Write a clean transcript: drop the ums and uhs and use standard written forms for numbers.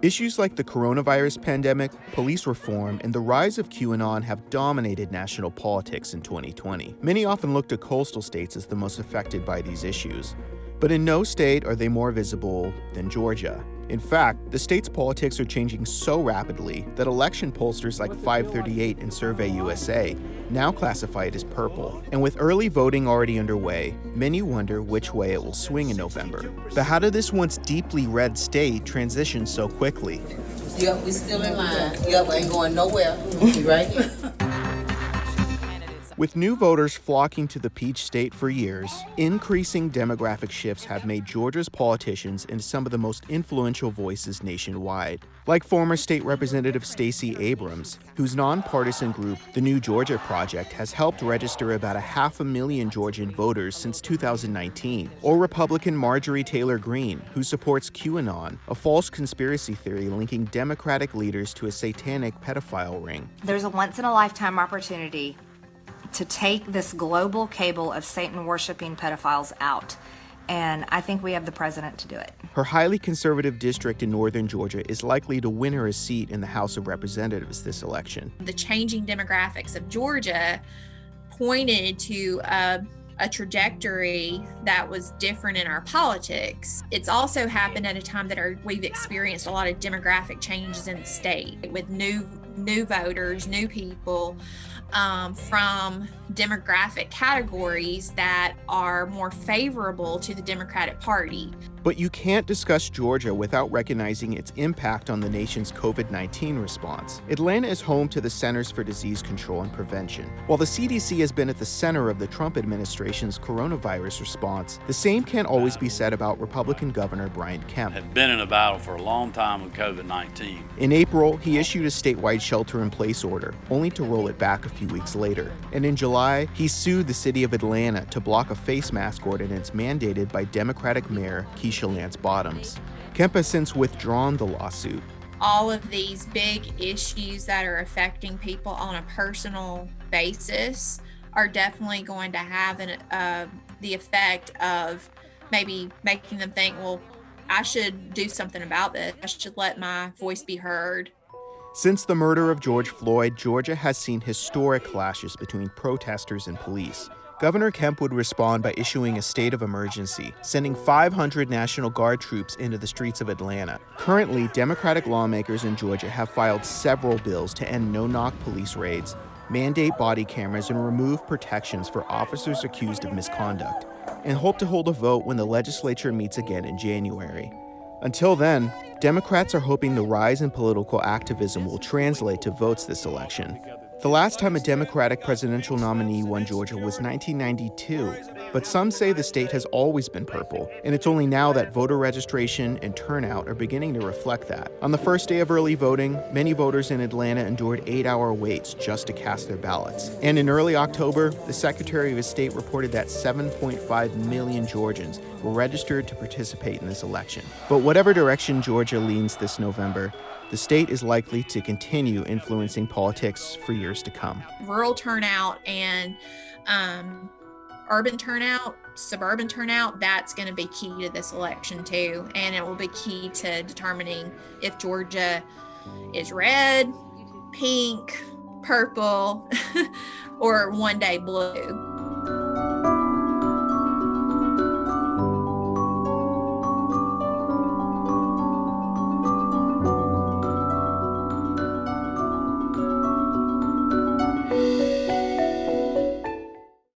Issues like the coronavirus pandemic, police reform, and the rise of QAnon have dominated national politics in 2020. Many often look to coastal states as the most affected by these issues. But in no state are they more visible than Georgia. In fact, the state's politics are changing so rapidly that election pollsters like 538 and Survey USA now classify it as purple. And with early voting already underway, many wonder which way it will swing in November. But how did this once deeply red state transition so quickly? Yep, we still in line. Yep, ain't going nowhere. Right here. With new voters flocking to the Peach State for years, increasing demographic shifts have made Georgia's politicians into some of the most influential voices nationwide. Like former State Representative Stacey Abrams, whose nonpartisan group, the New Georgia Project, has helped register about 500,000 Georgian voters since 2019. Or Republican Marjorie Taylor Greene, who supports QAnon, a false conspiracy theory linking Democratic leaders to a satanic pedophile ring. There's a once-in-a-lifetime opportunity to take this global cable of Satan-worshiping pedophiles out. And I think we have the president to do it. Her highly conservative district in northern Georgia is likely to win her a seat in the House of Representatives this election. The changing demographics of Georgia pointed to a trajectory that was different in our politics. It's also happened at a time that we've experienced a lot of demographic changes in the state with new voters, new people, from demographic categories that are more favorable to the Democratic Party. But you can't discuss Georgia without recognizing its impact on the nation's COVID-19 response. Atlanta is home to the Centers for Disease Control and Prevention. While the CDC has been at the center of the Trump administration's coronavirus response, the same can't always be said about Republican Governor Brian Kemp. Have been in a battle for a long time with COVID-19. In April, he issued a statewide shelter-in-place order, only to roll it back a few weeks later. And in July, he sued the city of Atlanta to block a face mask ordinance mandated by Democratic Mayor Keisha Lance Bottoms. Kemp has since withdrawn the lawsuit. All of these big issues that are affecting people on a personal basis are definitely going to have the effect of maybe making them think, well, I should do something about this. I should let my voice be heard. Since the murder of George Floyd, Georgia has seen historic clashes between protesters and police. Governor Kemp would respond by issuing a state of emergency, sending 500 National Guard troops into the streets of Atlanta. Currently, Democratic lawmakers in Georgia have filed several bills to end no-knock police raids, mandate body cameras, and remove protections for officers accused of misconduct, and hope to hold a vote when the legislature meets again in January. Until then, Democrats are hoping the rise in political activism will translate to votes this election. The last time a Democratic presidential nominee won Georgia was 1992, but some say the state has always been purple, and it's only now that voter registration and turnout are beginning to reflect that. On the first day of early voting, many voters in Atlanta endured 8-hour waits just to cast their ballots. And in early October, the Secretary of State reported that 7.5 million Georgians were registered to participate in this election. But whatever direction Georgia leans this November, the state is likely to continue influencing politics for years to come. Rural turnout and urban turnout, suburban turnout, that's going to be key to this election too. And it will be key to determining if Georgia is red, pink, purple, or one day blue.